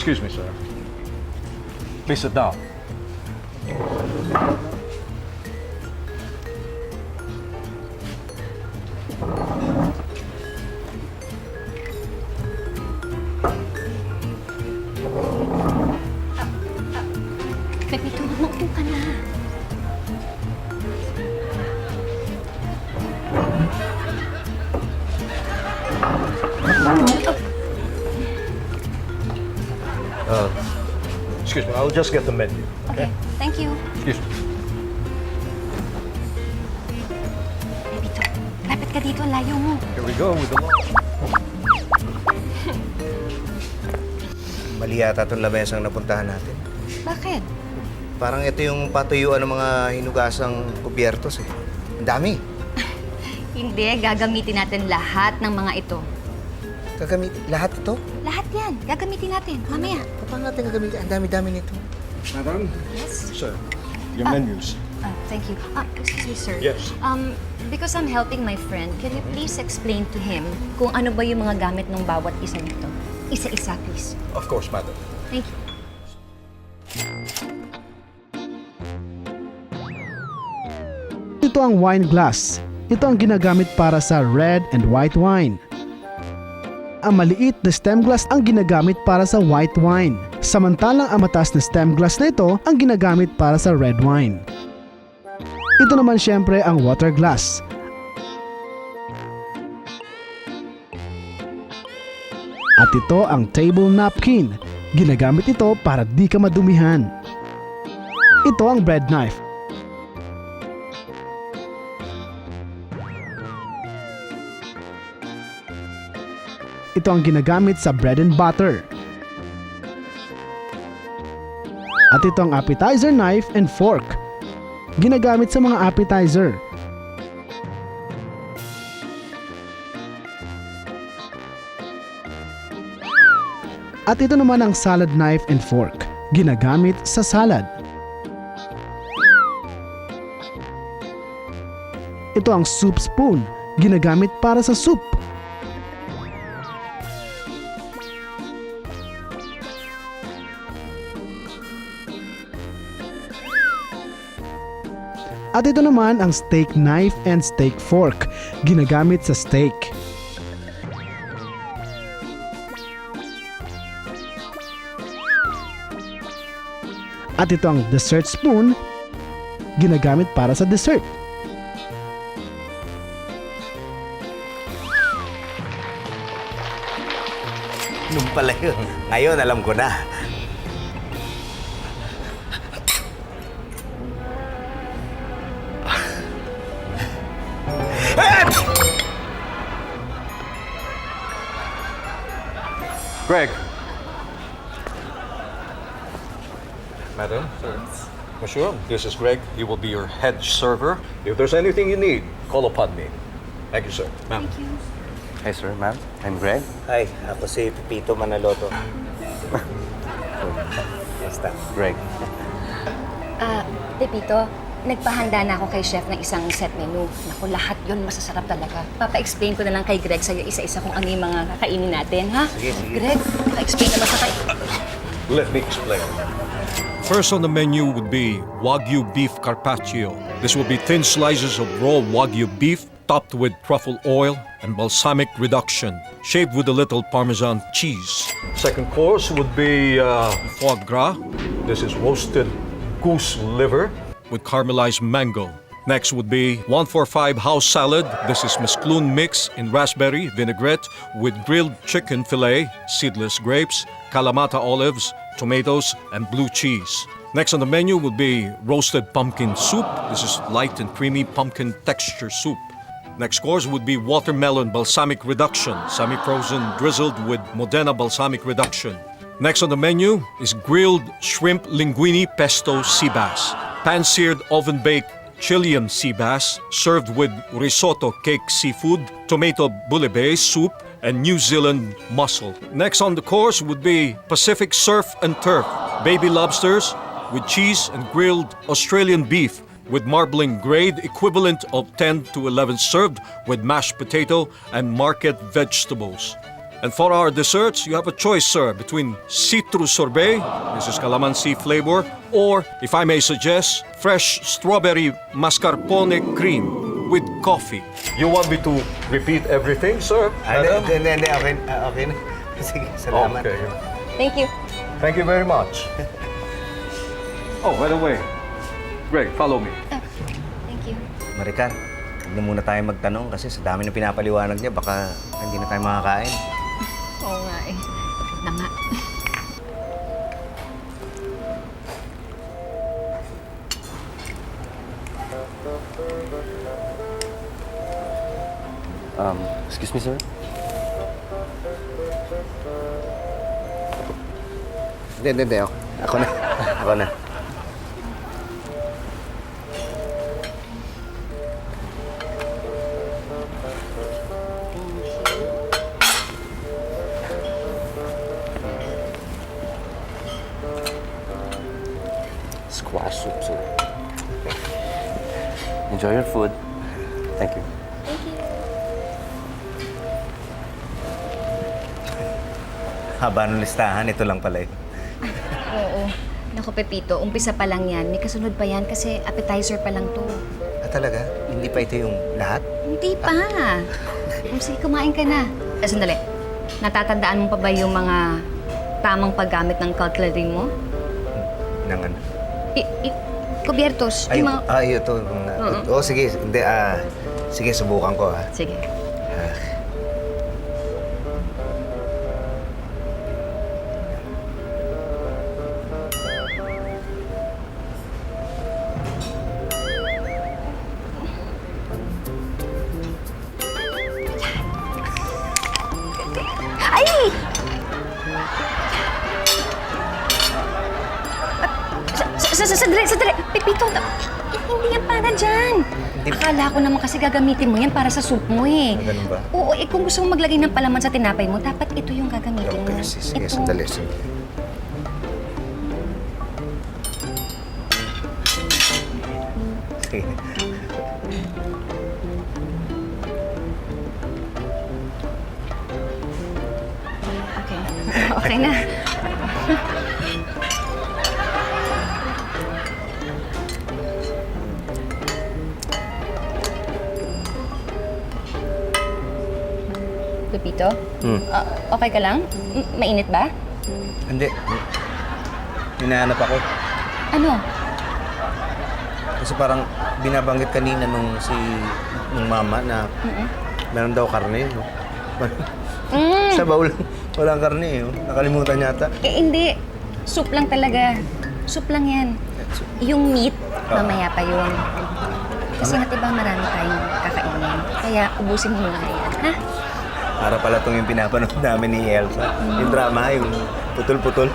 Excuse me, sir. Please sit down. Pepito, maupo ka na. Excuse me, I'll just get the menu. Okay, thank you. Excuse me. Pepito, lapit ka dito, layo mo. Here we go with the lunch. Mali yata itong lamesang napuntahan natin. Bakit? Parang ito yung patuyuan ng mga hinugasang kubyertos eh. Ang dami. Hindi, gagamitin natin lahat ng mga ito. Gagamitin lahat ito? Lahat yan, gagamitin natin. Mamaya. Paano natin gagamitin? Ang dami-dami nito. Madam? Yes? Sir, your menus. Thank you. Excuse me, sir. Yes. Because I'm helping my friend, can you please explain to him kung ano ba yung mga gamit ng bawat isa nito? Isa-isa, please. Of course, madam. Thank you. Ito ang wine glass. Ito ang ginagamit para sa red and white wine. Ang maliit na stem glass ang ginagamit para sa white wine. Samantalang ang mataas na stem glass na ito ang ginagamit para sa red wine. Ito naman syempre ang water glass. At ito ang table napkin. Ginagamit ito para di ka madumihan. Ito ang bread knife. Ito ang ginagamit sa bread and butter. At ito ang appetizer knife and fork. Ginagamit sa mga appetizer. At ito naman ang salad knife and fork. Ginagamit sa salad. Ito ang soup spoon. Ginagamit para sa soup. At ito naman ang steak knife and steak fork, ginagamit sa steak. At ito ang dessert spoon, ginagamit para sa dessert. Nung pala yun. Ngayon, alam ko na. Greg. Madam, sir. Monsieur, this is Greg. He will be your head server. If there's anything you need, call upon me. Thank you, sir. Ma'am. Thank you. Hi, sir, ma'am. I'm Greg. Hi, ako si Pipito Manaloto. Basta. Greg. Pepito, nagpahanda na ako kay chef ng isang set menu. Naku, lahat yun masasarap talaga. Papa-explain ko na lang kay Greg sa'yo isa-isa kung ano yung mga kakainin natin, ha? Sige, sige. Greg, pa-explain naman sa kay... Let me explain. First on the menu would be Wagyu beef carpaccio. This will be thin slices of raw Wagyu beef topped with truffle oil and balsamic reduction, shaved with a little Parmesan cheese. Second course would be Foie gras this is roasted goose liver. with caramelized mango. Next would be 145 house salad. This is mesclun mix in raspberry vinaigrette with grilled chicken fillet, seedless grapes, Kalamata olives, tomatoes, and blue cheese. Next on the menu would be roasted pumpkin soup. This is light and creamy pumpkin texture soup. Next course would be watermelon balsamic reduction, semi-frozen drizzled with Modena balsamic reduction. Next on the menu is grilled shrimp linguine pesto sea bass, pan-seared oven-baked Chilean sea bass served with risotto cake seafood, tomato bouillabaisse soup, and New Zealand mussel. Next on the course would be Pacific surf and turf, baby lobsters with cheese and grilled Australian beef with marbling grade equivalent of 10 to 11 served with mashed potato and market vegetables. And for our desserts, you have a choice, sir, between citrus sorbet, this is calamansi flavor, or, if I may suggest, fresh strawberry mascarpone cream with coffee. You want me to repeat everything, sir? Madam? Hindi. Okay na. Sige, salamat. Okay. Thank you. Thank you very much. Oh, by the way, Greg, follow me. Thank you. Maricar, huwag na muna tayo magtanong kasi sa dami na pinapaliwanag niya, baka hindi na tayo makakain. Oo nga eh. Na nga. Excuse me, sir? Hindi. Ako na. Ako na. Squash soup, sir. Enjoy your food. Thank you. Haba ng listahan, ito lang pala eh. Oo. Naku, Pepito, umpisa pa lang yan. May kasunod pa yan kasi appetizer pa lang to. Talaga? Hindi pa ito yung lahat? Hindi pa. Sige, kumain ka na. Sandali. Natatandaan mo pa ba yung mga tamang paggamit ng cutlery mo? Nangan. Kubiertos. Ay, Yung mga... ito. Oo, sige. Hindi, sige, subukan ko, ha. Sige. Ay! Sandali! Pepito, hindi yan para dyan. Akala ko naman kasi gagamitin mo yan para sa soup mo eh. Ganun ba? Oo, kung gusto mong maglagay ng palaman sa tinapay mo, dapat ito yung gagamitin mo. Okay, sige, Ito. sandali. Sige. Okay. Okay na. Pepito? Okay ka lang? Mainit ba? Hindi. Hinahanap ako. Ano? Kasi parang binabanggit kanina nung mama na meron daw karne. No? Sa baul, walang karne eh. Oh. Nakalimutan yata. Hindi. Soup lang talaga. Soup lang yan. Yung meat, mamaya pa yun. Kasi nga diba marami tayong kakainin. Kaya ubusin mo na yan, ha? Para pala itong yung pinapanood namin ni Elsa. Yung drama, yung putol-putol.